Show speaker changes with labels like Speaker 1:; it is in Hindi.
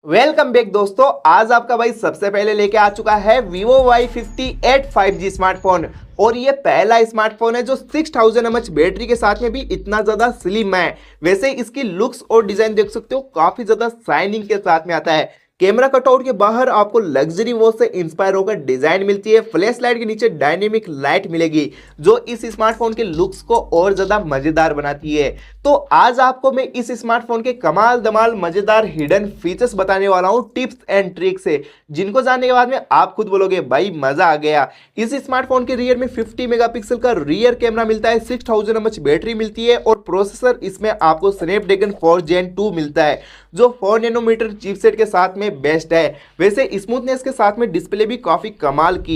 Speaker 1: वेलकम बैक दोस्तों। आज आपका भाई सबसे पहले लेके आ चुका है Vivo Y58 5G स्मार्टफोन। और ये पहला स्मार्टफोन है जो 6000 mAh बैटरी के साथ में भी इतना ज्यादा स्लिम है। वैसे इसकी लुक्स और डिजाइन देख सकते हो, काफी ज्यादा शाइनिंग के साथ में आता है। कैमरा कटआउट के बाहर आपको लग्जरी वॉच से इंस्पायर होकर डिजाइन मिलती है। फ्लैश लाइट के नीचे डायनेमिक लाइट मिलेगी जो इस स्मार्टफोन के लुक्स को और ज्यादा मजेदार बनाती है। तो आज आपको मैं इस स्मार्टफोन के कमाल धमाल मजेदार हिडन फीचर्स बताने वाला हूं, टिप्स एंड ट्रिक्स है जिनको जानने के बाद में आप खुद बोलोगे भाई मजा आ गया। इस स्मार्टफोन के रियर में 50 मेगापिक्सल का रियर कैमरा मिलता है, 6000 mAh बैटरी मिलती है और प्रोसेसर इसमें आपको स्नैपड्रैगन 4 Gen 2 मिलता है जो 4 नैनोमीटर चिपसेट के साथ में बेस्ट है। वैसे स्मूथनेस के साथ में डिस्प्ले भी काफी कमाल की है।